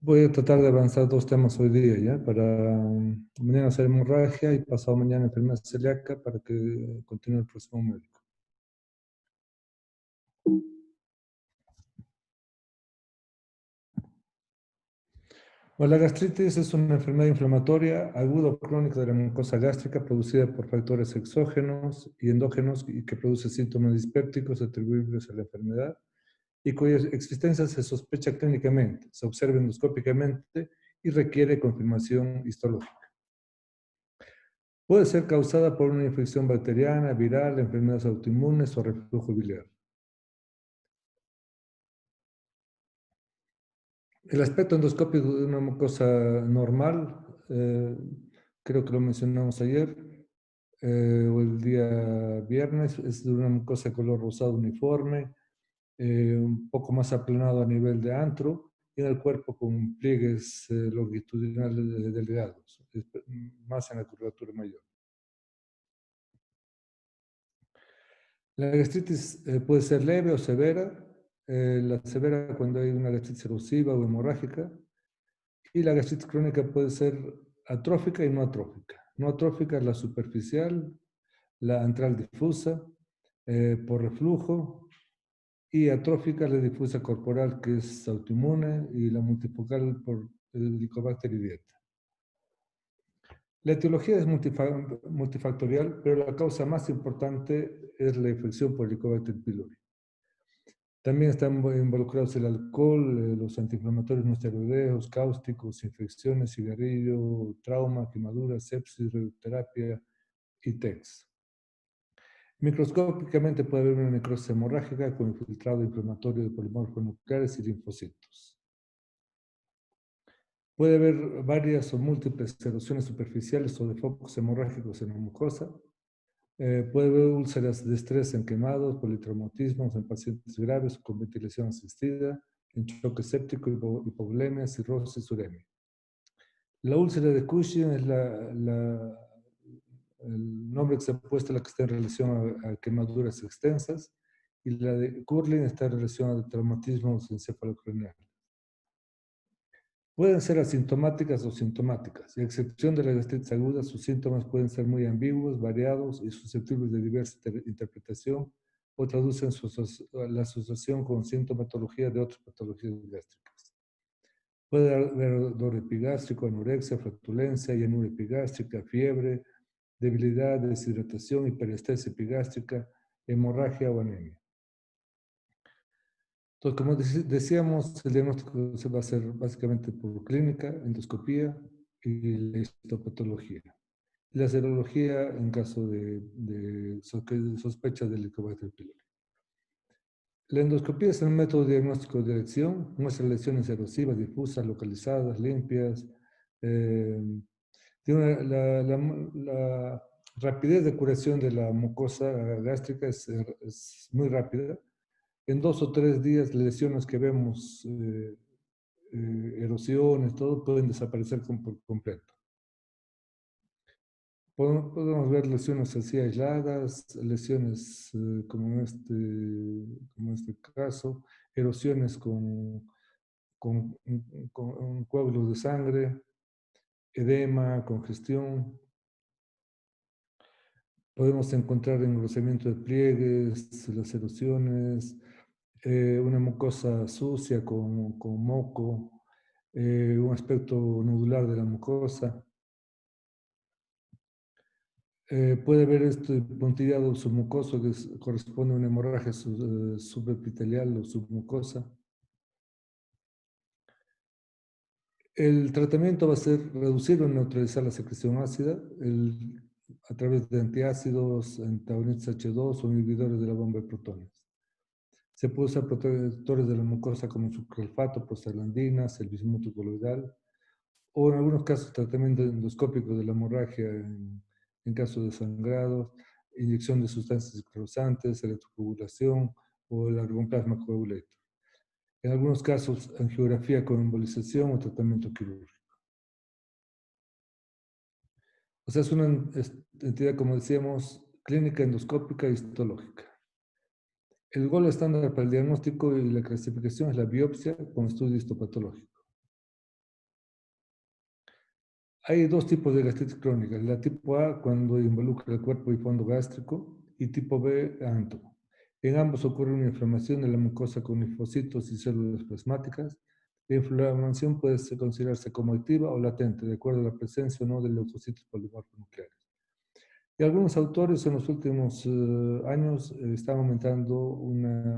Voy a tratar de avanzar dos temas hoy día, ¿ya? Para mañana hacer hemorragia y pasado mañana enfermedad celíaca para que continúe el próximo médico. Bueno, la gastritis es una enfermedad inflamatoria aguda o crónica de la mucosa gástrica producida por factores exógenos y endógenos y que produce síntomas dispépticos atribuibles a la enfermedad y cuya existencia se sospecha clínicamente, se observa endoscópicamente y requiere confirmación histológica. Puede ser causada por una infección bacteriana, viral, enfermedades autoinmunes o reflujo biliar. El aspecto endoscópico de una mucosa normal, creo que lo mencionamos ayer, o el día viernes, es de una mucosa de color rosado uniforme, un poco más aplanado a nivel de antro y en el cuerpo con pliegues longitudinales delgados, más en la curvatura mayor. La gastritis puede ser leve o severa. La severa cuando hay una gastritis erosiva o hemorrágica. Y la gastritis crónica puede ser atrófica y no atrófica. No atrófica es la superficial, la antral difusa, por reflujo, y atrófica la difusa corporal, que es autoinmune, y la multifocal por el Helicobacter pylori. La etiología es multifactorial, pero la causa más importante es la infección por Helicobacter pylori. También están involucrados el alcohol, los antiinflamatorios no esteroideos, cáusticos, infecciones, cigarrillo, trauma, quemadura, sepsis, radioterapia y TEX. Microscópicamente puede haber una necrosis hemorrágica con infiltrado inflamatorio de polimorfos nucleares y linfocitos. Puede haber varias o múltiples erosiones superficiales o de focos hemorrágicos en la mucosa. Puede haber úlceras de estrés en quemados, politraumatismos en pacientes graves con ventilación asistida, en choque séptico, hipovolemia, cirrosis, uremia. La úlcera de Cushing es el nombre que se ha puesto a la que está en relación a quemaduras extensas, y la de Curling está en relación a traumatismos encefalocraneales. Pueden ser asintomáticas o sintomáticas, y a excepción de la gastritis aguda, sus síntomas pueden ser muy ambiguos, variados y susceptibles de diversa interpretación o traducen la asociación con sintomatología de otras patologías gástricas. Puede haber dolor epigástrico, anorexia, flatulencia, llanura epigástrica, fiebre, debilidad, deshidratación, hiperestesia epigástrica, hemorragia o anemia. Entonces, como decíamos, el diagnóstico se va a hacer básicamente por clínica, endoscopía y la histopatología. La serología en caso de sospecha del Helicobacter pylori. La endoscopía es un método diagnóstico de elección, muestra lesiones erosivas, difusas, localizadas, limpias. La rapidez de curación de la mucosa gástrica es muy rápida. En 2 o 3 días, lesiones que vemos, erosiones, todo, pueden desaparecer por completo. Podemos ver lesiones así aisladas, lesiones como en este caso, erosiones con coágulos de sangre, edema, congestión. Podemos encontrar engrosamiento de pliegues, las erosiones, una mucosa sucia con moco, un aspecto nodular de la mucosa. Puede haber esto puntillado submucoso que corresponde a una hemorragia subepitelial o submucosa. El tratamiento va a ser reducir o neutralizar la secreción ácida a través de antiácidos, antagonistas H2 o inhibidores de la bomba de protones. Se puede usar protectores de la mucosa como sucralfato, prostaglandinas, el bismuto coloidal, o en algunos casos tratamiento endoscópico de la hemorragia en caso de sangrados, inyección de sustancias esclerosantes, electrocoagulación o el argoplasma coagulator. En algunos casos, angiografía con embolización o tratamiento quirúrgico. O sea, es una entidad, como decíamos, clínica endoscópica y histológica. El gol estándar para el diagnóstico y la clasificación es la biopsia con estudio histopatológico. Hay dos tipos de gastritis crónica. La tipo A, cuando involucra el cuerpo y fondo gástrico, y tipo B, antro. En ambos ocurre una inflamación de la mucosa con linfocitos y células plasmáticas. La inflamación puede considerarse como activa o latente, de acuerdo a la presencia o no de leucocitos polimorfonucleares. Y algunos autores en los últimos años están aumentando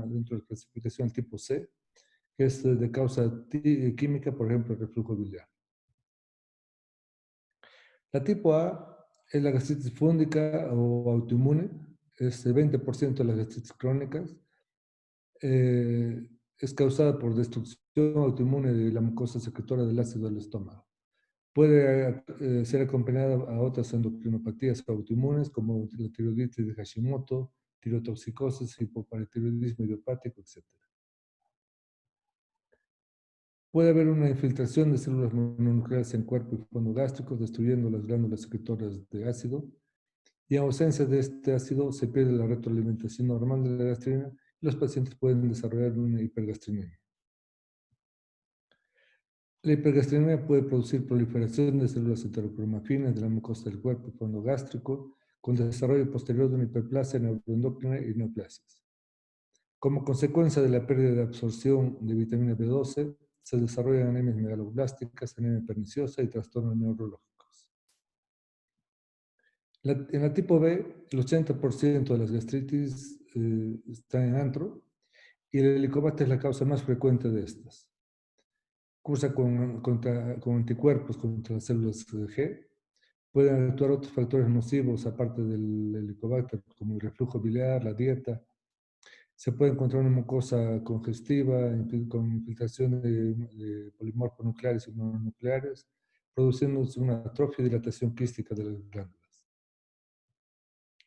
dentro de la clasificación tipo C, que es de causa química, por ejemplo, el reflujo biliar. La tipo A es la gastritis fúngica o autoinmune, es el 20% de las gastritis crónicas. Es causada por destrucción autoinmune de la mucosa secretora del ácido del estómago. Puede ser acompañada a otras endocrinopatías autoinmunes como la tiroiditis de Hashimoto, tirotoxicosis, hipoparatiroidismo idiopático, etc. Puede haber una infiltración de células mononucleares en cuerpo y fondo gástricos, destruyendo las glándulas secretoras de ácido. Y en ausencia de este ácido se pierde la retroalimentación normal de la gastrina y los pacientes pueden desarrollar una hipergastrinemia. La hipergastrinemia puede producir proliferación de células heterocromafinas de la mucosa del cuerpo y fondo gástrico, con desarrollo posterior de una hiperplasia neuroendocrina y neoplasias. Como consecuencia de la pérdida de absorción de vitamina B12, se desarrollan anemias megaloblásticas, anemia perniciosa y trastornos neurológicos. En la tipo B, el 80% de las gastritis están en antro y el helicobacter es la causa más frecuente de estas. Cursa con anticuerpos contra las células G. Pueden actuar otros factores nocivos aparte del helicobacter, como el reflujo biliar, la dieta. Se puede encontrar una mucosa congestiva con infiltración de polimorfonucleares y mononucleares, produciéndose una atrofia y dilatación quística de las glándulas.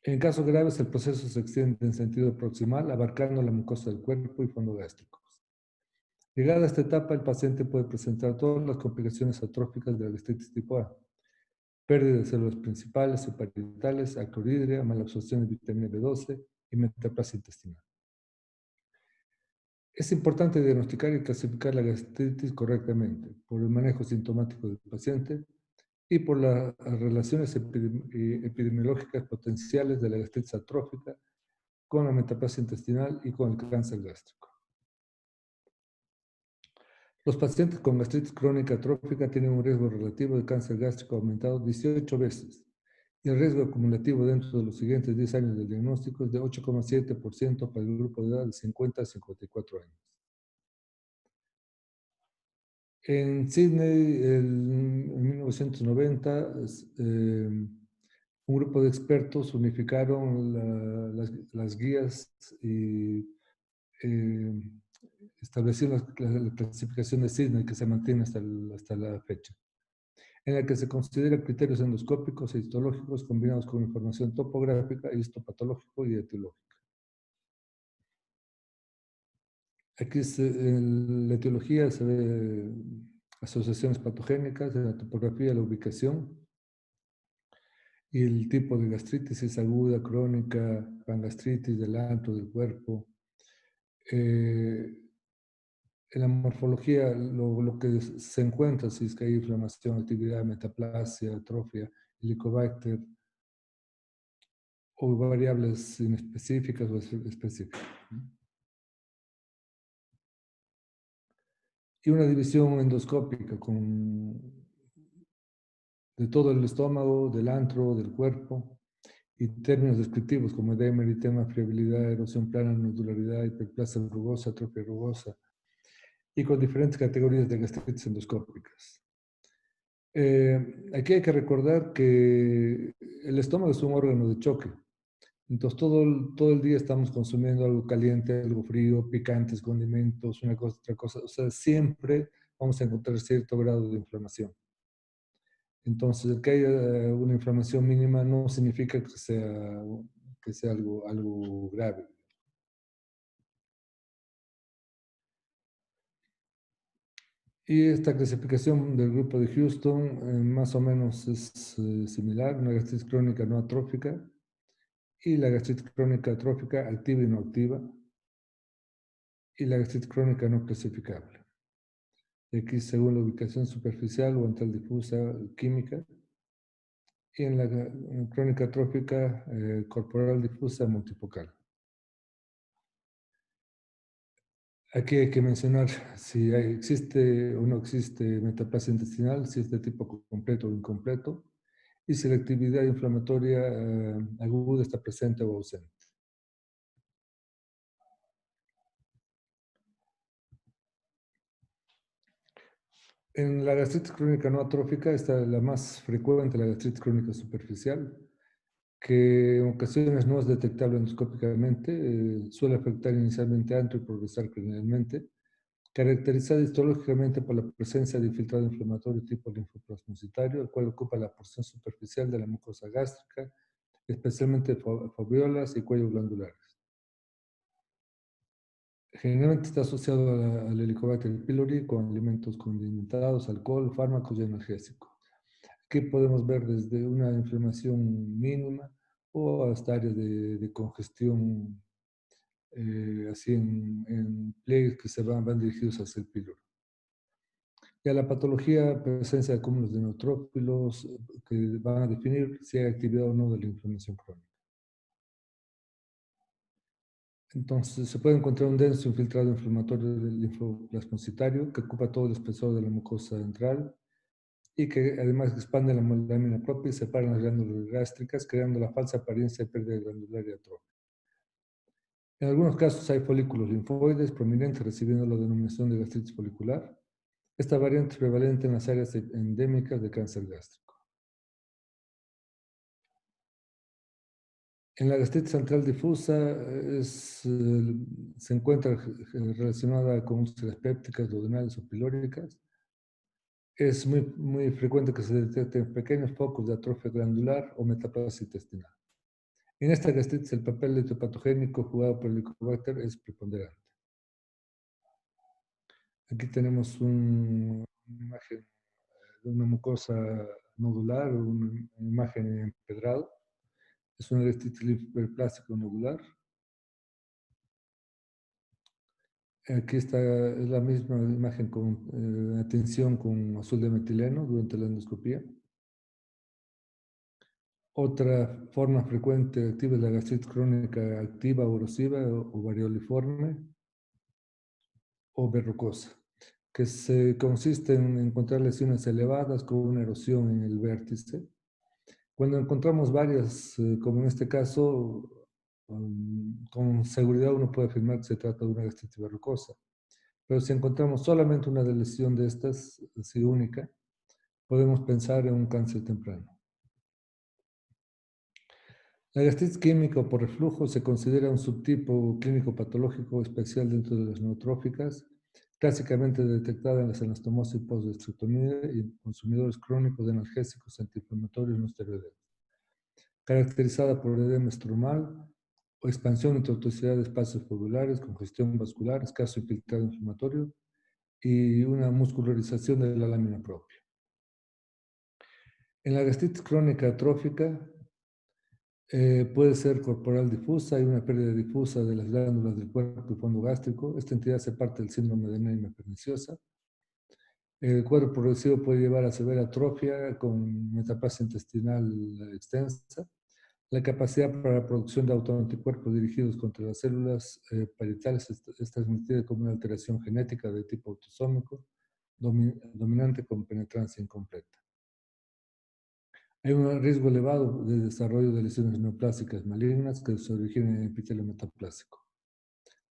En casos graves, el proceso se extiende en sentido proximal, abarcando la mucosa del cuerpo y fondo gástricos. Llegada a esta etapa, el paciente puede presentar todas las complicaciones atróficas de la gastritis tipo A: pérdida de células principales o parietales, acrohidria, malabsorción de vitamina B12 y metaplasia intestinal. Es importante diagnosticar y clasificar la gastritis correctamente por el manejo sintomático del paciente y por las relaciones epidemiológicas potenciales de la gastritis atrófica con la metaplasia intestinal y con el cáncer gástrico. Los pacientes con gastritis crónica atrófica tienen un riesgo relativo de cáncer gástrico aumentado 18 veces y el riesgo acumulativo dentro de los siguientes 10 años del diagnóstico es de 8,7% para el grupo de edad de 50 a 54 años. En Sydney, en 1990, un grupo de expertos unificaron las guías y eh, establecieron la clasificación de Sydney que se mantiene hasta la fecha, en la que se considera criterios endoscópicos e histológicos combinados con información topográfica, histopatológico y etiológico. Aquí en la etiología se ve asociaciones patogénicas, en la topografía la ubicación y el tipo de gastritis, si es aguda, crónica, pangastritis del antro, del cuerpo. En la morfología, lo que se encuentra, si es que hay inflamación, actividad, metaplasia, atrofia, helicobacter, o variables inespecíficas o específicas. Y una división endoscópica de todo el estómago, del antro, del cuerpo, y términos descriptivos como edema, eritema, friabilidad, erosión plana, nodularidad, hiperplasia rugosa, atrofia rugosa, y con diferentes categorías de gastritis endoscópicas. Aquí hay que recordar que el estómago es un órgano de choque. Entonces, todo el día estamos consumiendo algo caliente, algo frío, picantes, condimentos, una cosa, otra cosa. O sea, siempre vamos a encontrar cierto grado de inflamación. Entonces, el que haya una inflamación mínima no significa que sea algo grave. Y esta clasificación del grupo de Houston más o menos es similar: una gastritis crónica no atrófica y la gastritis crónica atrófica activa y no activa, y la gastritis crónica no clasificable. Y aquí, según la ubicación superficial o antral difusa química, y en la crónica atrófica corporal difusa multifocal. Aquí hay que mencionar si existe o no existe metaplasia intestinal, si es de tipo completo o incompleto, y si la actividad inflamatoria aguda está presente o ausente. En la gastritis crónica no atrófica está la más frecuente, la gastritis crónica superficial, que en ocasiones no es detectable endoscópicamente, suele afectar inicialmente antro y progresar cranealmente, caracterizada histológicamente por la presencia de infiltrado inflamatorio tipo linfoplasmocitario, el cual ocupa la porción superficial de la mucosa gástrica, especialmente fobiolas y cuello glandulares. Generalmente está asociado al Helicobacter pylori con alimentos condimentados, alcohol, fármacos y analgésicos. Aquí podemos ver desde una inflamación mínima o hasta áreas de congestión, así en pliegues que van dirigidos hacia el píloro. Y a la patología, presencia de cúmulos de neutrófilos que van a definir si hay actividad o no de la inflamación crónica. Entonces, se puede encontrar un denso infiltrado inflamatorio del linfoplasmocitario que ocupa todo el espesor de la mucosa ventral y que además expande la lámina propia y separa las glándulas gástricas, creando la falsa apariencia de pérdida glandular y atrofia. En algunos casos hay folículos linfoides prominentes recibiendo la denominación de gastritis folicular. Esta variante es prevalente en las áreas endémicas de cáncer gástrico. En la gastritis central difusa se encuentra relacionada con úlceras pépticas, duodenales o pilóricas. Es muy frecuente que se detecten pequeños focos de atrofia glandular o metaplasia intestinal. En esta gastritis el papel etiopatogénico jugado por el Helicobacter es preponderante. Aquí tenemos una imagen de una mucosa nodular, una imagen en empedrado. Es una gastritis linfoplástica nodular. Aquí está es la misma imagen con atención con azul de metileno durante la endoscopía. Otra forma frecuente activa es la gastritis crónica activa o erosiva o varioliforme o verrucosa, que se consiste en encontrar lesiones elevadas con una erosión en el vértice. Cuando encontramos varias, como en este caso, con seguridad uno puede afirmar que se trata de una gastritis verrucosa. Pero si encontramos solamente una lesión de estas, así única, podemos pensar en un cáncer temprano. La gastritis química o por reflujo se considera un subtipo clínico patológico especial dentro de las neutróficas, clásicamente detectada en las anastomosis post-gastrectomía y en consumidores crónicos de analgésicos antiinflamatorios no esteroideos, caracterizada por edema estromal o expansión y toxicidad de espacios fibulares, congestión vascular, escaso infiltrado inflamatorio y una muscularización de la lámina propia. En la gastritis crónica atrófica puede ser corporal difusa, hay una pérdida difusa de las glándulas del cuerpo y fondo gástrico. Esta entidad hace parte del síndrome de anemia perniciosa. El cuadro progresivo puede llevar a severa atrofia con metaplasia intestinal extensa. La capacidad para la producción de autoanticuerpos dirigidos contra las células parietales es transmitida como una alteración genética de tipo autosómico dominante con penetrancia incompleta. Hay un riesgo elevado de desarrollo de lesiones neoplásicas malignas que se originan en el epitelio metaplásico.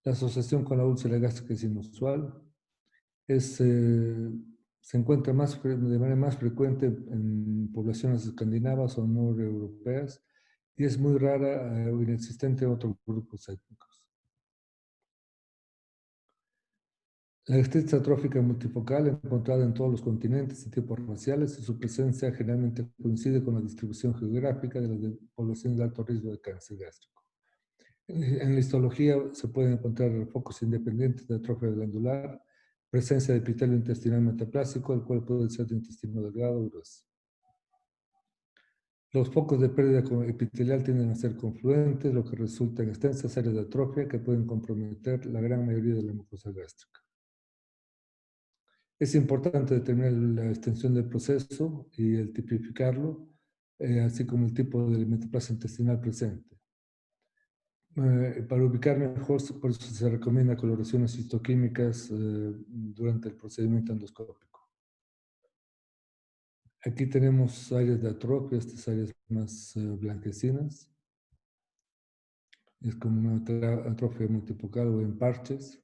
La asociación con la úlcera gástrica es inusual. Se encuentra de manera más frecuente en poblaciones escandinavas o noreuropeas y es muy rara o inexistente en otros grupos étnicos. La gastritis atrófica multifocal, encontrada en todos los continentes y tipos raciales, y su presencia generalmente coincide con la distribución geográfica de las poblaciones de alto riesgo de cáncer gástrico. En la histología se pueden encontrar focos independientes de atrofia glandular, presencia de epitelio intestinal metaplásico, el cual puede ser de intestino delgado o grueso. Los focos de pérdida epitelial tienden a ser confluentes, lo que resulta en extensas áreas de atrofia que pueden comprometer la gran mayoría de la mucosa gástrica. Es importante determinar la extensión del proceso y el tipificarlo así como el tipo de metaplasia intestinal presente. Para ubicar mejor, por eso se recomienda coloraciones histoquímicas durante el procedimiento endoscópico. Aquí tenemos áreas de atrofia, estas áreas más blanquecinas. Es como una atrofia multifocal o en parches.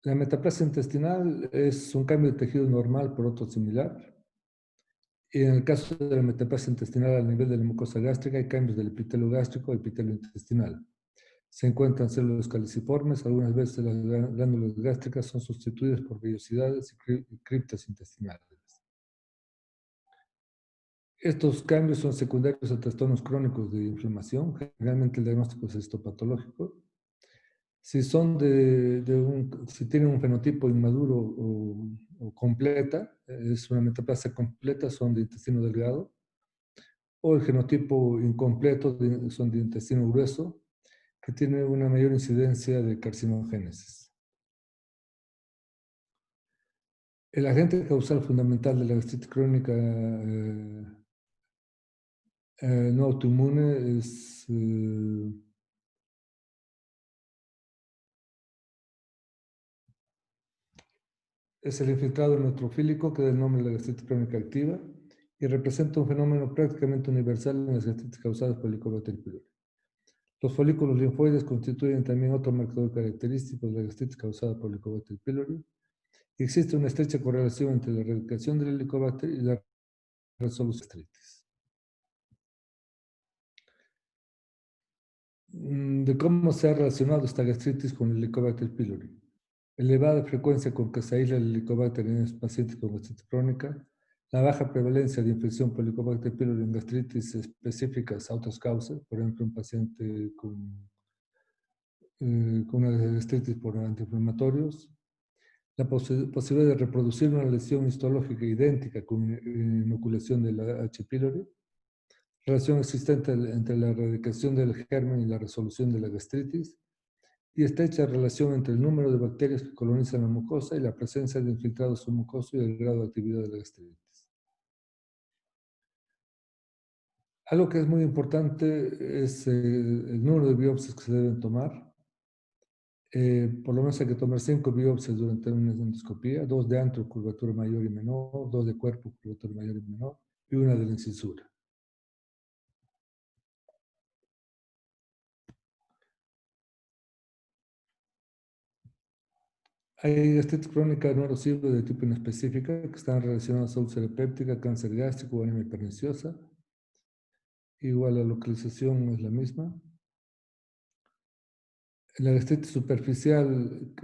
La metaplasia intestinal es un cambio de tejido normal por otro similar. Y en el caso de la metaplasia intestinal al nivel de la mucosa gástrica hay cambios del epitelio gástrico al epitelio intestinal. Se encuentran células caliciformes, algunas veces las glándulas gástricas son sustituidas por vellosidades y criptas intestinales. Estos cambios son secundarios a trastornos crónicos de inflamación. Generalmente el diagnóstico es histopatológico. Si si tienen un fenotipo inmaduro o completa, es una metaplasia completa, son de intestino delgado, o el genotipo incompleto son de intestino grueso, que tiene una mayor incidencia de carcinogénesis. El agente causal fundamental de la gastritis crónica no autoinmune es el infiltrado neutrofílico, que da el nombre de la gastritis crónica activa, y representa un fenómeno prácticamente universal en las gastritis causadas por Helicobacter pylori. Los folículos linfoides constituyen también otro marcador característico de la gastritis causada por Helicobacter pylori. Existe una estrecha correlación entre la erradicación del Helicobacter y la resolución de la gastritis. De cómo se ha relacionado esta gastritis con el Helicobacter pylori. Elevada frecuencia con que se aísla el Helicobacter en los pacientes con gastritis crónica, la baja prevalencia de infección por Helicobacter pylori en gastritis específicas a otras causas, por ejemplo, un paciente con una gastritis por antiinflamatorios, la posibilidad de reproducir una lesión histológica idéntica con inoculación de la H. pylori, relación existente entre la erradicación del germen y la resolución de la gastritis, y estrecha relación entre el número de bacterias que colonizan la mucosa y la presencia de infiltrados submucosos y el grado de actividad de la gastritis. Algo que es muy importante es el número de biopsias que se deben tomar. Por lo menos hay que tomar 5 biopsias durante una endoscopía, 2 de antro, curvatura mayor y menor, 2 de cuerpo, curvatura mayor y menor, y una de la incisura. Hay gastritis crónica no erosiva de tipo inespecífica que están relacionadas a úlcera péptica, cáncer gástrico o anemia perniciosa. Igual la localización es la misma. La gastritis superficial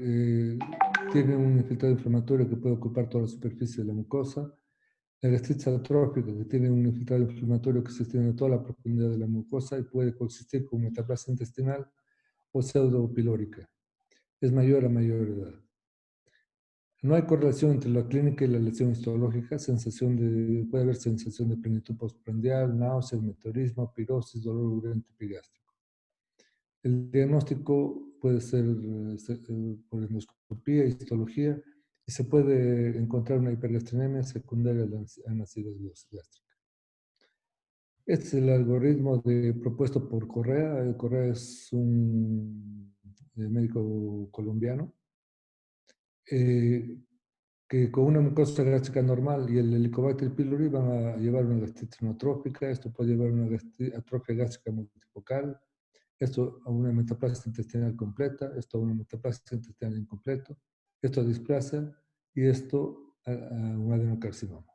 tiene un infiltrado inflamatorio que puede ocupar toda la superficie de la mucosa. La gastritis atrófica, que tiene un infiltrado inflamatorio que se extiende a toda la profundidad de la mucosa y puede coexistir con metaplasia intestinal o pseudopilórica. Es mayor a mayor edad. No hay correlación entre la clínica y la lesión histológica. Puede haber sensación de plenitud postprandial, náuseas, meteorismo, pirosis, dolor urente epigástrico. El diagnóstico puede ser por endoscopía, histología, y se puede encontrar una hipergastrinemia secundaria a la acidosis gástrica. Este es el algoritmo propuesto por Correa. Correa es un médico colombiano que con una mucosa gástrica normal y el Helicobacter pylori van a llevar una gastritis neotrófica. Esto puede llevar a una atrofia gástrica multifocal, esto a una metaplasia intestinal completa, esto a una metaplasia intestinal incompleto, esto a displasia y esto a un adenocarcinoma.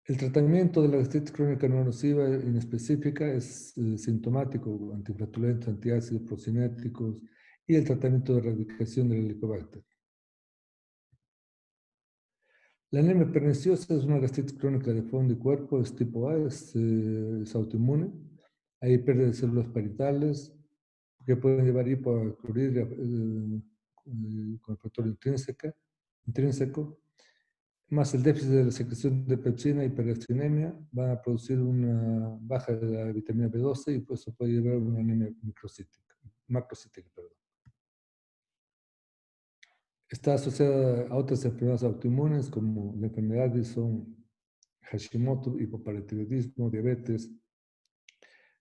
El tratamiento de la gastritis crónica no erosiva inespecífica es sintomático, antiflatulentos, antiácidos, procinéticos y el tratamiento de erradicación del Helicobacter. La anemia perniciosa es una gastritis crónica de fondo y cuerpo, es tipo A, es autoinmune. Hay pérdida de células parietales que pueden llevar hipocloridria con el factor intrínseco, más el déficit de la secreción de pepsina y hipergastrinemia van a producir una baja de la vitamina B12 y eso puede llevar a una anemia macrocítica. Está asociada a otras enfermedades autoinmunes como la enfermedad de son Hashimoto, hipoparatiroidismo, diabetes,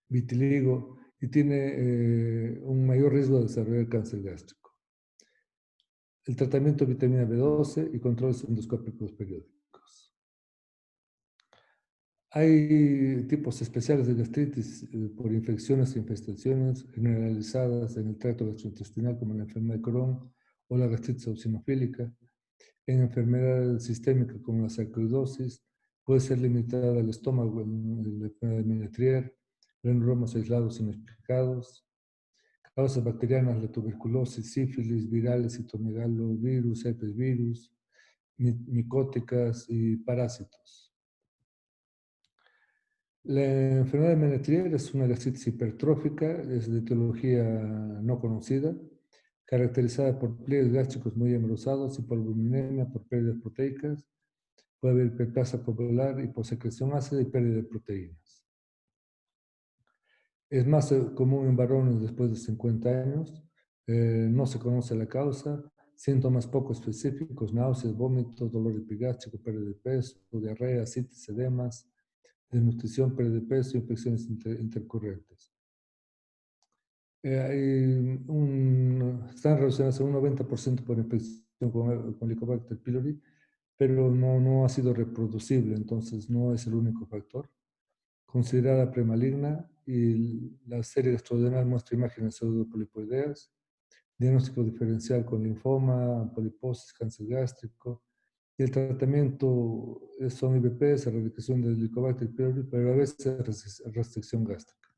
vitiligo y tiene un mayor riesgo de desarrollar cáncer gástrico. El tratamiento de vitamina B12 y controles endoscópicos periódicos. Hay tipos especiales de gastritis por infecciones e infestaciones generalizadas en el tracto gastrointestinal como la enfermedad de Crohn o la gastritis eosinofílica. En enfermedades sistémicas como la sarcoidosis puede ser limitada al estómago en la enfermedad de Menetrier, granulomas aislados inexplicados, causas bacterianas, la tuberculosis, sífilis, virales, citomegalovirus, herpes virus, micóticas y parásitos. La enfermedad de Menetrier es una gastritis hipertrófica, es de etiología no conocida, caracterizada por pliegues gástricos muy engrosados y por albuminemia, por pérdidas proteicas. Puede haber hiperplasia popular, hiposecreción ácida y pérdida de proteínas. Es más común en varones después de 50 años. No se conoce la causa. Síntomas poco específicos, náuseas, vómitos, dolor epigástrico, pérdida de peso, diarrea, citis, edemas, desnutrición, pérdida de peso, infecciones intercurrentes. Están relacionadas a un 90% por infección con Helicobacter pylori, pero no ha sido reproducible, entonces no es el único factor. Considerada premaligna y la serie extraordinaria muestra imágenes pseudopolipoideas, diagnóstico diferencial con linfoma, poliposis, cáncer gástrico, y el tratamiento son IVPs, erradicación del Helicobacter pylori, pero a veces restricción gástrica.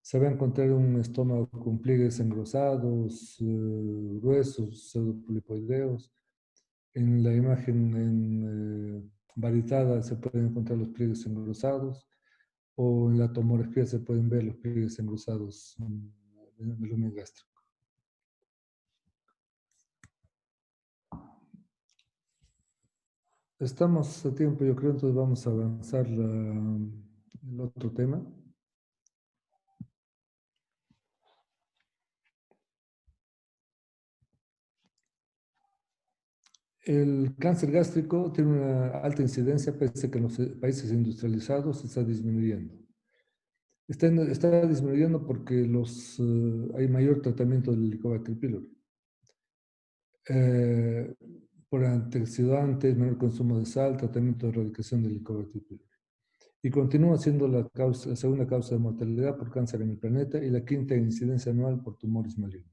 Se va a encontrar un estómago con pliegues engrosados, gruesos, pseudopolipoideos. En la imagen varitada se pueden encontrar los pliegues engrosados o en la tomografía se pueden ver los pliegues engrosados en el lumen gástrico. Estamos a tiempo, yo creo, entonces vamos a avanzar el otro tema. El cáncer gástrico tiene una alta incidencia, pese a que en los países industrializados está disminuyendo. Está disminuyendo porque hay mayor tratamiento del Helicobacter pylori. Por antioxidantes, menor consumo de sal, tratamiento de erradicación del Helicobacter pylori. Y continúa siendo la segunda causa de mortalidad por cáncer en el planeta y la quinta incidencia anual por tumores malignos.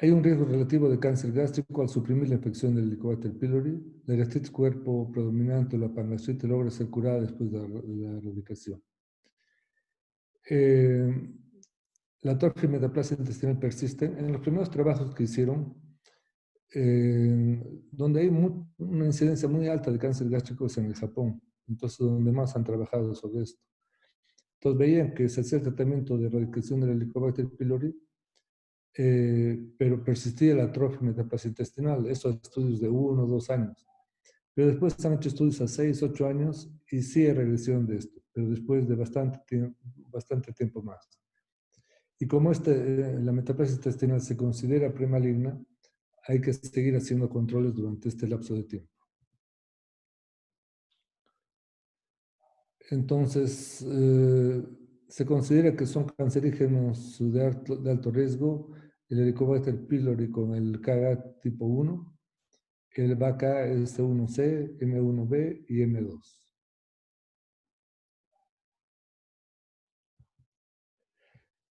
Hay un riesgo relativo de cáncer gástrico al suprimir la infección del Helicobacter pylori. La gastritis cuerpo predominante o la pangastritis logra ser curada después de la erradicación. La atrofia y metaplasia intestinal persisten. En los primeros trabajos que hicieron, donde hay una incidencia muy alta de cáncer gástrico es en el Japón, entonces donde más han trabajado sobre esto. Entonces veían que se hacía el tratamiento de erradicación del Helicobacter pylori, pero persistía la atrofia metaplasia intestinal, esos estudios de 1 o 2 años. Pero después se han hecho estudios a 6, 8 años y sí hay regresión de esto, pero después de bastante tiempo más. Y como la metaplasia intestinal se considera premaligna, hay que seguir haciendo controles durante este lapso de tiempo. Entonces, se considera que son cancerígenos de alto riesgo el Helicobacter pylori con el KA tipo 1, el BACA-S1C, M1B y M2.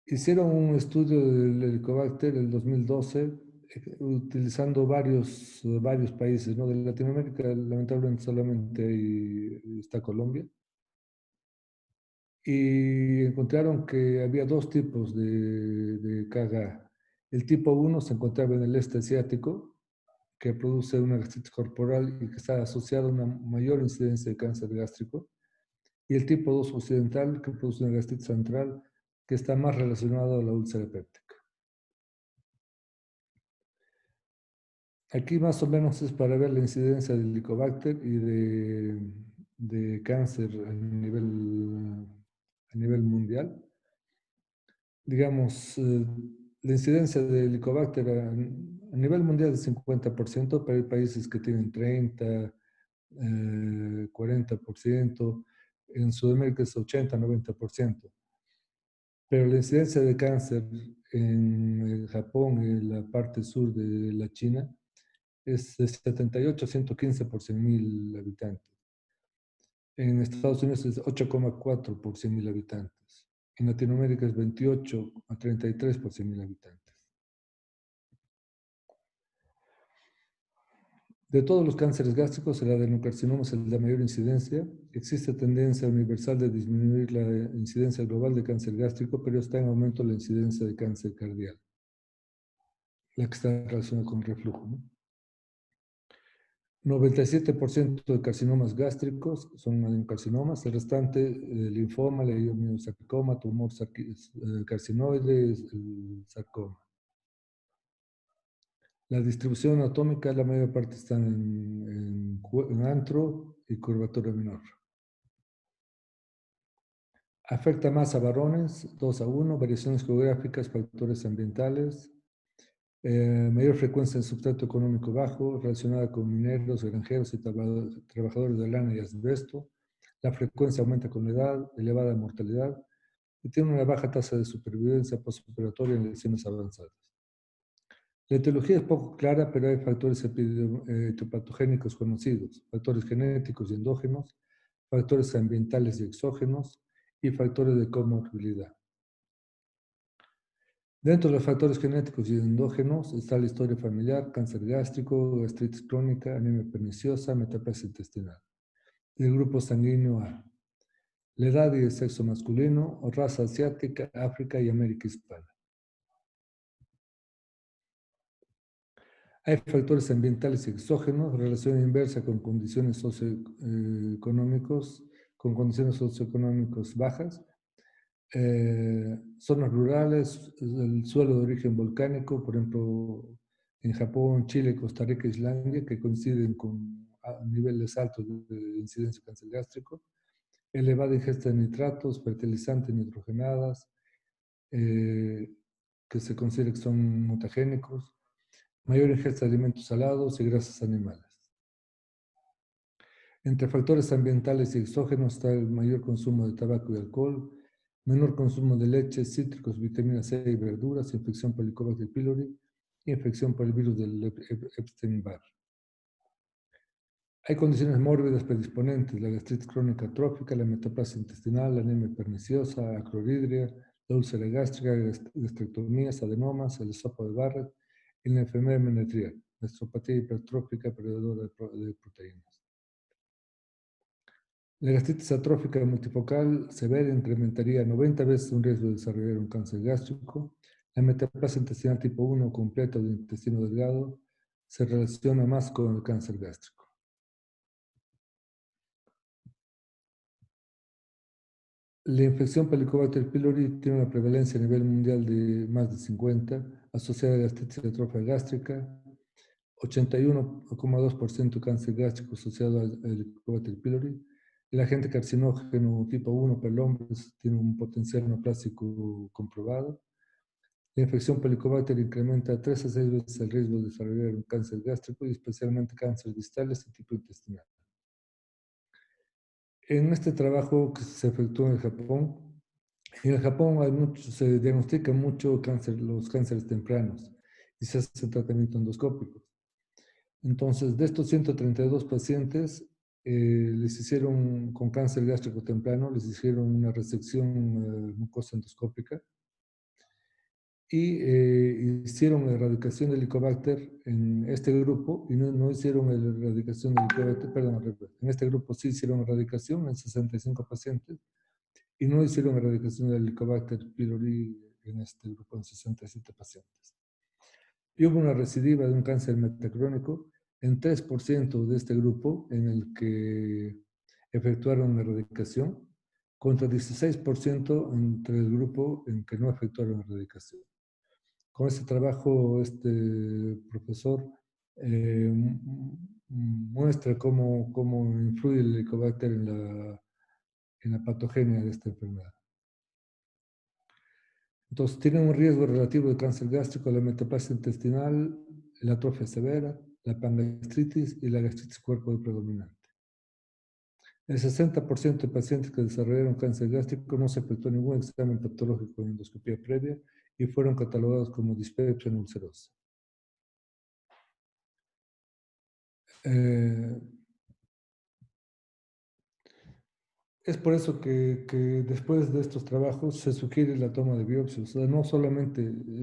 Hicieron un estudio del Helicobacter en el 2012 utilizando varios países, ¿no? De Latinoamérica, lamentablemente solamente está Colombia. Y encontraron que había dos tipos de KGA. El tipo 1 se encontraba en el este asiático, que produce una gastritis corporal y que está asociado a una mayor incidencia de cáncer gástrico. Y el tipo 2 occidental, que produce una gastritis central, que está más relacionado a la úlcera péptica. Aquí más o menos es para ver la incidencia del Helicobacter y de cáncer a nivel mundial. digamos, la incidencia de Helicobacter a nivel mundial es 50%, pero hay países que tienen 30, 40%, en Sudamérica es 80-90%. Pero la incidencia de cáncer en el Japón y en la parte sur de la China es de 78 a 115 por 100.000 habitantes. En Estados Unidos es 8,4 por 100.000 habitantes. En Latinoamérica es 28 a 33 por 100.000 habitantes. De todos los cánceres gástricos, el adenocarcinoma es el de mayor incidencia. Existe tendencia universal de disminuir la incidencia global de cáncer gástrico, pero está en aumento la incidencia de cáncer cardíaco, la que está relacionada con el reflujo, ¿no? 97% de carcinomas gástricos son adenocarcinomas, el restante, linfoma, leiomyosarcoma, tumor carcinoide, el sarcoma. La distribución anatómica, la mayor parte están en antro y curvatura menor. Afecta más a varones, 2-1, variaciones geográficas, factores ambientales, mayor frecuencia en substrato económico bajo, relacionada con mineros, granjeros y trabajadores de lana y asbesto. La frecuencia aumenta con la edad, elevada mortalidad, y tiene una baja tasa de supervivencia postoperatoria en lesiones avanzadas. La etiología es poco clara, pero hay factores etiopatogénicos conocidos, factores genéticos y endógenos, factores ambientales y exógenos, y factores de comorbilidad. Dentro de los factores genéticos y endógenos está la historia familiar, cáncer gástrico, gastritis crónica, anemia perniciosa, metaplasia intestinal. El grupo sanguíneo A. La edad y el sexo masculino, raza asiática, África y América hispana. Hay factores ambientales y exógenos, relación inversa con condiciones socioeconómicos, con condiciones socioeconómicas bajas, zonas rurales, el suelo de origen volcánico, por ejemplo, en Japón, Chile, Costa Rica, Islandia, que coinciden con niveles altos de incidencia de cáncer gástrico, elevada ingesta de nitratos, fertilizantes nitrogenadas, que se considera que son mutagénicos, mayor ingesta de alimentos salados y grasas animales. Entre factores ambientales y exógenos está el mayor consumo de tabaco y alcohol, menor consumo de leche, cítricos, vitamina C y verduras, infección por Helicobacter pylori y infección por el virus del Epstein-Barr. Hay condiciones mórbidas predisponentes, la gastritis crónica atrófica, la metaplasia intestinal, la anemia perniciosa, acroridria, la úlcera gástrica, gastrectomías, adenomas, el esófago de Barrett y la enfermedad menetrial, nefropatía hipertrófica perdedora de proteínas. La gastritis atrófica multifocal severa incrementaría 90 veces un riesgo de desarrollar un cáncer gástrico. La metaplasia intestinal tipo 1 completa del intestino delgado se relaciona más con el cáncer gástrico. La infección por Helicobacter pylori tiene una prevalencia a nivel mundial de más de 50, asociada a gastritis atrófica gástrica, 81,2% cáncer gástrico asociado al Helicobacter pylori. El agente carcinógeno tipo 1 para el hombre tiene un potencial neoplásico comprobado. La infección por Helicobacter incrementa 3 a 6 veces el riesgo de desarrollar un cáncer gástrico y especialmente cáncer distales y tipo intestinal. En este trabajo que se efectuó en el Japón se diagnostican mucho los cánceres tempranos y se hace tratamiento endoscópico. Entonces, de estos 132 pacientes, les hicieron con cáncer gástrico temprano, les hicieron una resección mucosa endoscópica y hicieron erradicación del Helicobacter en este grupo y no hicieron la erradicación del Helicobacter, perdón, en este grupo sí hicieron erradicación en 65 pacientes y no hicieron erradicación del Helicobacter pylori en este grupo en 67 pacientes. Y hubo una recidiva de un cáncer metacrónico en 3% de este grupo en el que efectuaron la erradicación, contra 16% entre el grupo en que no efectuaron la erradicación. Con este trabajo, este profesor muestra cómo influye el Helicobacter en la patogenia de esta enfermedad. Entonces, tienen un riesgo relativo de cáncer gástrico, la metaplasia intestinal, la atrofia severa, la pangastritis y la gastritis cuerpo predominante. El 60% de pacientes que desarrollaron cáncer gástrico no se efectuó ningún examen patológico en endoscopía previa y fueron catalogados como dispepsia no ulcerosa. Eh, Es por eso que después de estos trabajos se sugiere la toma de biopsias. O sea, no solamente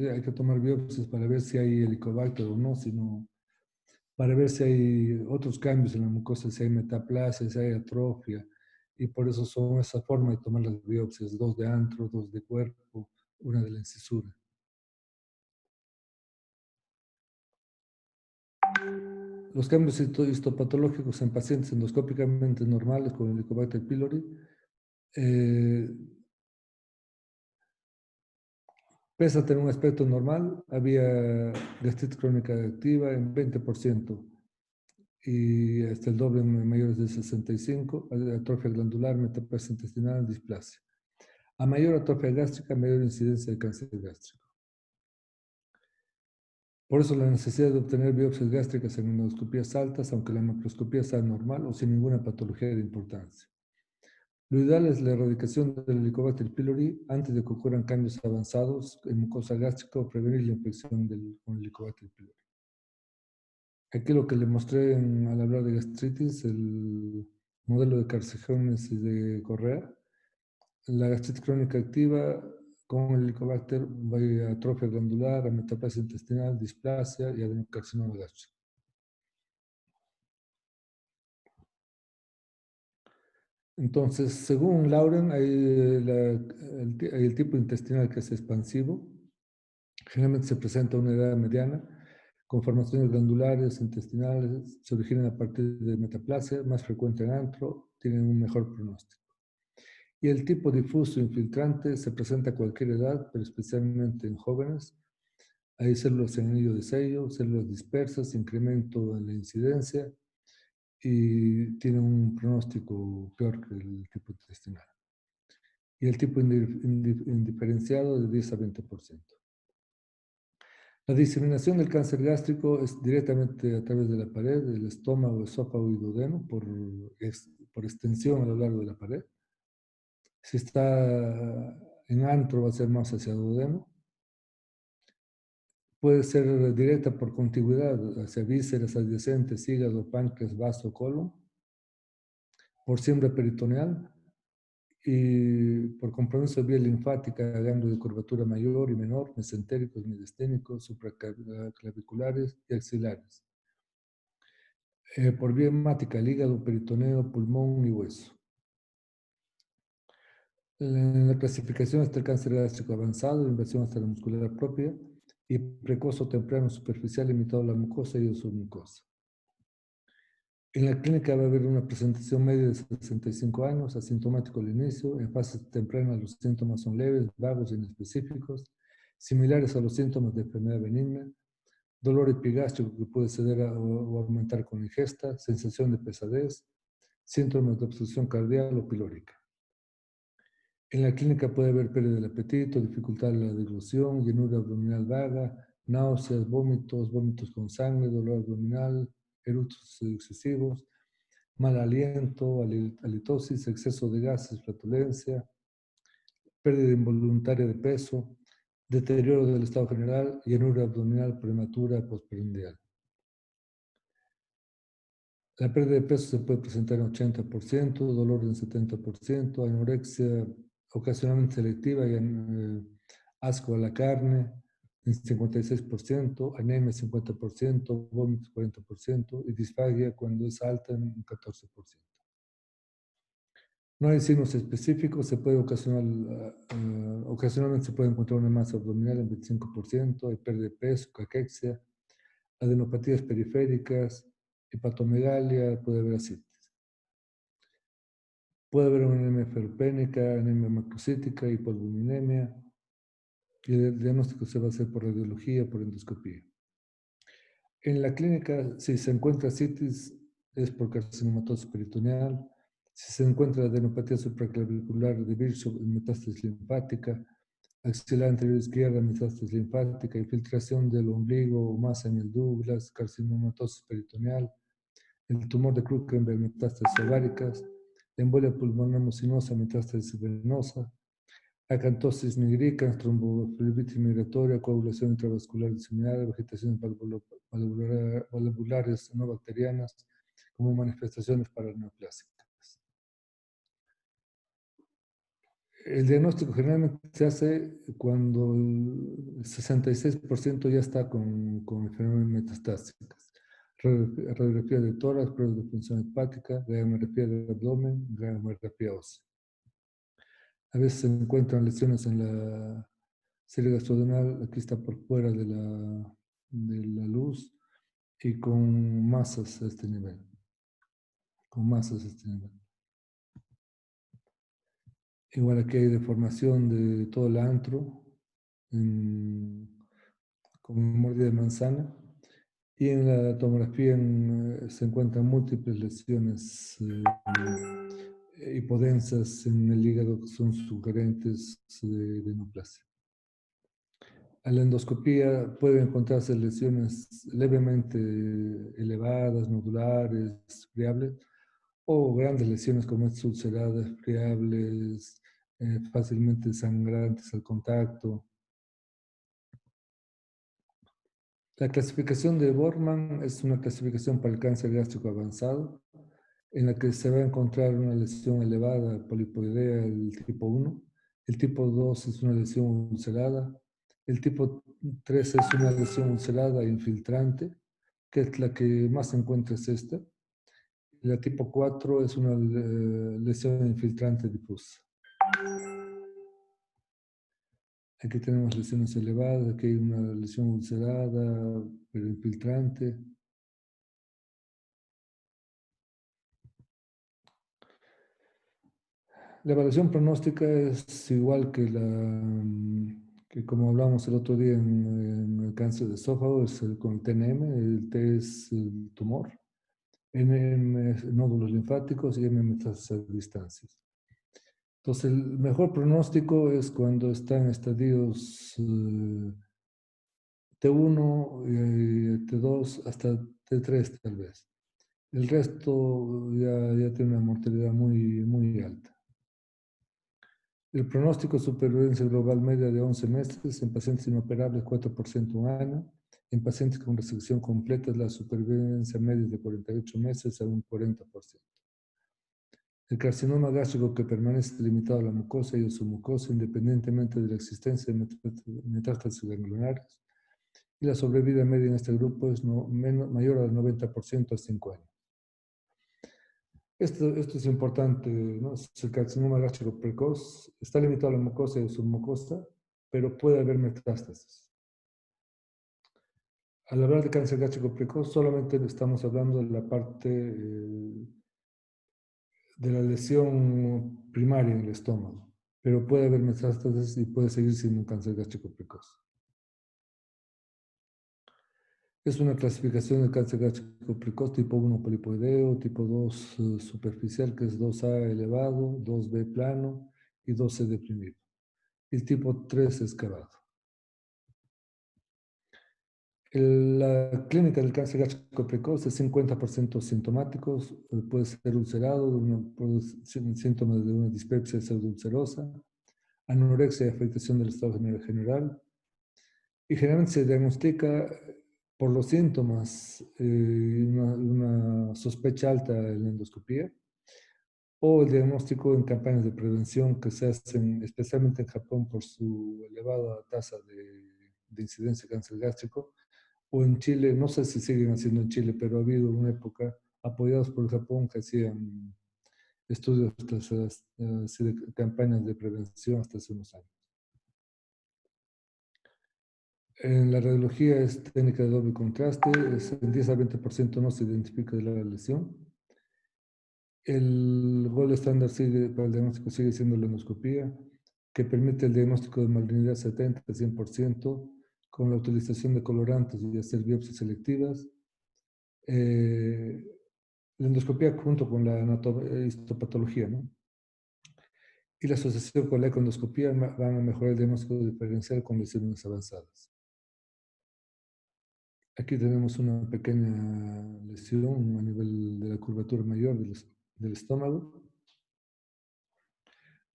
hay que tomar biopsias para ver si hay helicobacter o no, sino para ver si hay otros cambios en la mucosa, si hay metaplasia, si hay atrofia. Y por eso son esa forma de tomar las biopsias, 2 de antro, 2 de cuerpo, una de la incisura. Los cambios histopatológicos en pacientes endoscópicamente normales con Helicobacter pylori eh, pese a tener un aspecto normal, había gastritis crónica activa en 20% y hasta el doble en mayores de 65, atrofia glandular, metaplasia intestinal, displasia. A mayor atrofia gástrica, mayor incidencia de cáncer gástrico. Por eso la necesidad de obtener biopsias gástricas en endoscopías altas, aunque la macroscopía sea normal o sin ninguna patología de importancia. Lo ideal es la erradicación del Helicobacter pylori antes de que ocurran cambios avanzados en mucosa gástrica o prevenir la infección con el Helicobacter pylori. Aquí lo que le mostré al hablar de gastritis, el modelo de carcinogénesis de Correa, la gastritis crónica activa con el Helicobacter, atrofia glandular, metaplasia intestinal, displasia y adenocarcinoma gástrico. Entonces, según Lauren, hay el tipo intestinal que es expansivo. Generalmente se presenta a una edad mediana, con formaciones glandulares, intestinales, se originan a partir de metaplasia, más frecuente en antro, tienen un mejor pronóstico. Y el tipo difuso infiltrante se presenta a cualquier edad, pero especialmente en jóvenes. Hay células en anillo de sello, células dispersas, incremento en la incidencia y tiene un pronóstico peor que el tipo intestinal. Y el tipo indiferenciado de 10 a 20%. La diseminación del cáncer gástrico es directamente a través de la pared, del estómago, esófago y duodeno, por extensión a lo largo de la pared. Si está en antro, va a ser más hacia duodeno. Puede ser directa por contigüidad, hacia vísceras adyacentes, hígado, páncreas, vaso, colon. Por siembra peritoneal y por compromiso de vía linfática, ganglios de curvatura mayor y menor, mesentéricos, mediasténicos, supraclaviculares y axilares. Por vía hemática, el hígado, peritoneo, pulmón y hueso. En la clasificación está el cáncer gástrico avanzado, invasión hasta la muscular propia y precoz o temprano superficial limitado a la mucosa y o submucosa. En la clínica va a haber una presentación media de 65 años, asintomático al inicio, en fase temprana los síntomas son leves, vagos e inespecíficos, similares a los síntomas de enfermedad benigna, dolor epigástrico que puede ceder o aumentar con ingesta, sensación de pesadez, síntomas de obstrucción cardíaca o pilórica. En la clínica puede haber pérdida del apetito, dificultad en la deglución, llenura abdominal vaga, náuseas, vómitos, vómitos con sangre, dolor abdominal, eructos excesivos, mal aliento, halitosis, exceso de gases, flatulencia, pérdida involuntaria de peso, deterioro del estado general, llenura abdominal prematura postprandial. La pérdida de peso se puede presentar en 80%, dolor en 70%, anorexia ocasionalmente selectiva y asco a la carne en 56%, anemia 50%, vómitos 40% y disfagia cuando es alta en 14%. No hay signos específicos, se puede ocasionalmente se puede encontrar una masa abdominal en 25%, hay pérdida de peso, caquexia, adenopatías periféricas, hepatomegalia, puede haber ascitis. Puede haber una anemia ferropénica, anemia macrocítica, hipolbuminemia, y el diagnóstico se va a hacer por radiología, por endoscopía. En la clínica, si se encuentra ascitis, es por carcinomatosis peritoneal. Si se encuentra adenopatía supraclavicular de Virchow, metástasis linfática, axilar anterior izquierda, metástasis linfática, infiltración del ombligo, masa en el Douglas, carcinomatosis peritoneal, el tumor de Krukenberg, metástasis ováricas, embolia pulmonar mucinosa, metástasis venosa, acantosis nigricans, tromboflebitis migratoria, coagulación intravascular diseminada, vegetaciones valvulares no bacterianas como manifestaciones paraneoplásicas. El diagnóstico generalmente se hace cuando el 66% ya está con enfermedades metastáticas. Radiografía de tórax, pruebas de función hepática, gamografía del abdomen, gamografía ósea. A veces se encuentran lesiones en la serie gastrodenal, aquí está por fuera de la luz, y con masas a este nivel. Con masas a este nivel. Igual aquí hay deformación de todo el antro, como mordida de manzana. Y en la tomografía se encuentran múltiples lesiones hipodensas en el hígado que son sugerentes de neoplasia. A la endoscopía pueden encontrarse lesiones levemente elevadas, nodulares, friables, o grandes lesiones como estas ulceradas, friables, fácilmente sangrantes al contacto. La clasificación de Borman es una clasificación para el cáncer gástrico avanzado, en la que se va a encontrar una lesión elevada polipoidea del tipo 1, el tipo 2 es una lesión ulcerada, el tipo 3 es una lesión ulcerada infiltrante, que es la que más se encuentra es esta, y la tipo 4 es una lesión infiltrante difusa. Aquí tenemos lesiones elevadas, aquí hay una lesión ulcerada, pero infiltrante. La evaluación pronóstica es igual que como hablamos el otro día en el cáncer de esófago, es con el TNM, el T es el tumor, NM es nódulos linfáticos y M metástasis a distancias. Entonces, el mejor pronóstico es cuando está en estadios T1, T2, hasta T3 tal vez. El resto ya tiene una mortalidad muy, muy alta. El pronóstico de supervivencia global media de 11 meses, en pacientes inoperables 4% un año, en pacientes con resección completa la supervivencia media es de 48 meses a un 40%. El carcinoma gástrico que permanece limitado a la mucosa y a su mucosa independientemente de la existencia de metástasis ganglionares, y la sobrevida media en este grupo es mayor al 90% a 5 años. Esto es importante, ¿no? El carcinoma gástrico precoz está limitado a la mucosa y a su mucosa, pero puede haber metástasis. Al hablar de cáncer gástrico precoz, solamente estamos hablando de la parte de la lesión primaria en el estómago, pero puede haber metástasis y puede seguir siendo un cáncer gástrico precoz. Es una clasificación de cáncer gástrico precoz tipo 1 polipoideo, tipo 2 superficial, que es 2A elevado, 2B plano y 2C deprimido. El tipo 3 es cavado. La clínica del cáncer gástrico precoz es 50% sintomáticos, puede ser ulcerado, síntomas de una dispepsia pseudoulcerosa, anorexia y afectación del estado general, y generalmente se diagnostica por los síntomas una sospecha alta en la endoscopía, o el diagnóstico en campañas de prevención que se hacen especialmente en Japón por su elevada tasa de incidencia de cáncer gástrico, o en Chile, no sé si siguen haciendo en Chile, pero ha habido una época apoyados por Japón que hacían estudios así de campañas de prevención hasta hace unos años. En la radiología es técnica de doble contraste, el 10 a 20% no se identifica de la lesión. El gold estándar para el diagnóstico sigue siendo la endoscopía, que permite el diagnóstico de malignidad 70 a 100% con la utilización de colorantes y hacer biopsias selectivas. La endoscopía junto con la histopatología, ¿no? y la asociación con la econdoscopía van a mejorar el diagnóstico diferencial con lesiones avanzadas. Aquí tenemos una pequeña lesión a nivel de la curvatura mayor del estómago.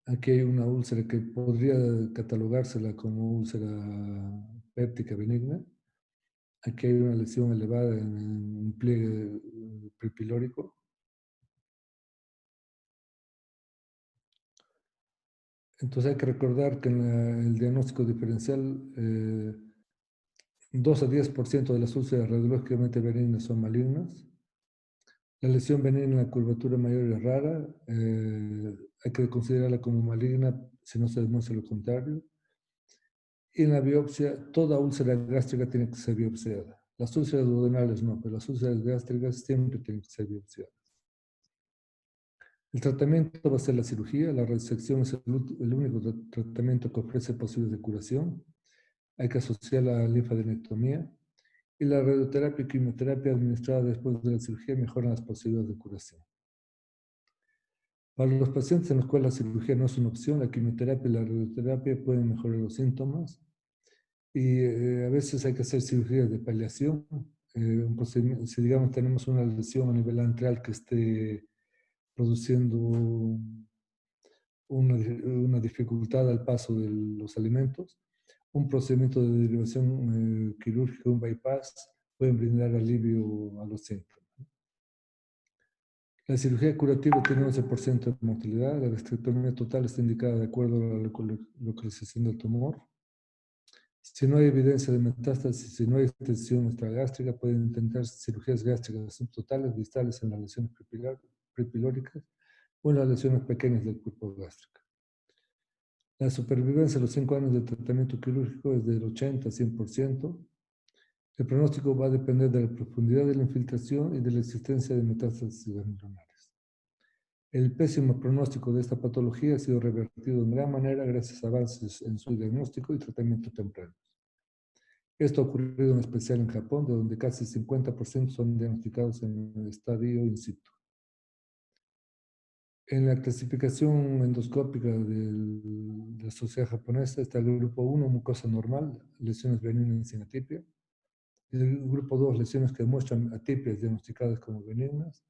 Aquí hay una úlcera que podría catalogársela como úlcera péptica benigna. Aquí hay una lesión elevada en un pliegue prepilórico. Entonces hay que recordar que en el diagnóstico diferencial, 2 a 10% de las úlceras radiológicamente benignas son malignas. La lesión benigna en la curvatura mayor es rara. Hay que considerarla como maligna si no se demuestra lo contrario. Y en la biopsia, toda úlcera gástrica tiene que ser biopsiada. Las úlceras duodenales no, pero las úlceras gástricas siempre tienen que ser biopsiadas. El tratamiento va a ser la cirugía. La resección es el único tratamiento que ofrece posibilidades de curación. Hay que asociar la linfadenectomía. Y la radioterapia y quimioterapia administrada después de la cirugía mejoran las posibilidades de curación. Para los pacientes en los cuales la cirugía no es una opción, la quimioterapia y la radioterapia pueden mejorar los síntomas. Y a veces hay que hacer cirugías de paliación. Si digamos tenemos una lesión a nivel antral que esté produciendo una dificultad al paso de los alimentos, un procedimiento de derivación quirúrgica, un bypass, pueden brindar alivio a los síntomas. La cirugía curativa tiene 11% de mortalidad. La gastrectomía total está indicada de acuerdo a la localización del tumor. Si no hay evidencia de metástasis, si no hay extensión extragástrica, pueden intentar cirugías gástricas subtotales distales en las lesiones prepilóricas o en las lesiones pequeñas del cuerpo gástrico. La supervivencia a los 5 años de tratamiento quirúrgico es del 80 a 100%. El pronóstico va a depender de la profundidad de la infiltración y de la existencia de metástasis ganglionares. El pésimo pronóstico de esta patología ha sido revertido en gran manera gracias a avances en su diagnóstico y tratamiento temprano. Esto ha ocurrido en especial en Japón, de donde casi 50% son diagnosticados en el estadio in situ. En la clasificación endoscópica de la sociedad japonesa está el grupo 1, mucosa normal, lesiones benignas sin atipia. El grupo 2, lesiones que demuestran atipias diagnosticadas como benignas.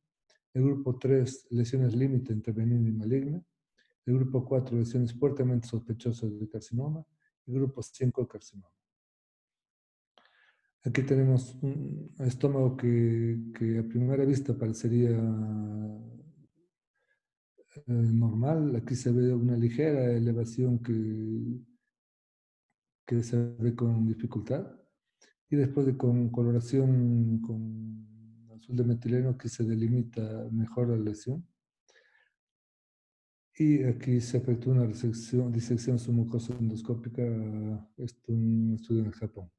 El grupo 3, lesiones límite entre benigna y maligna. El grupo 4, lesiones fuertemente sospechosas de carcinoma. El grupo 5, carcinoma. Aquí tenemos un estómago que a primera vista parecería normal. Aquí se ve una ligera elevación que se ve con dificultad. Y después de con coloración con azul de metileno, que se delimita mejor la lesión. Y aquí se efectúa una disección submucosa endoscópica. Esto es un estudio en Japón.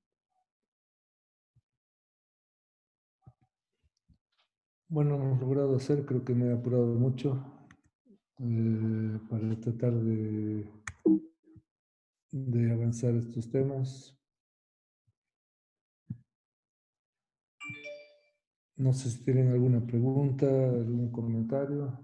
Bueno, hemos logrado hacer, creo que me he apurado mucho para tratar de avanzar estos temas. No sé si tienen alguna pregunta, algún comentario.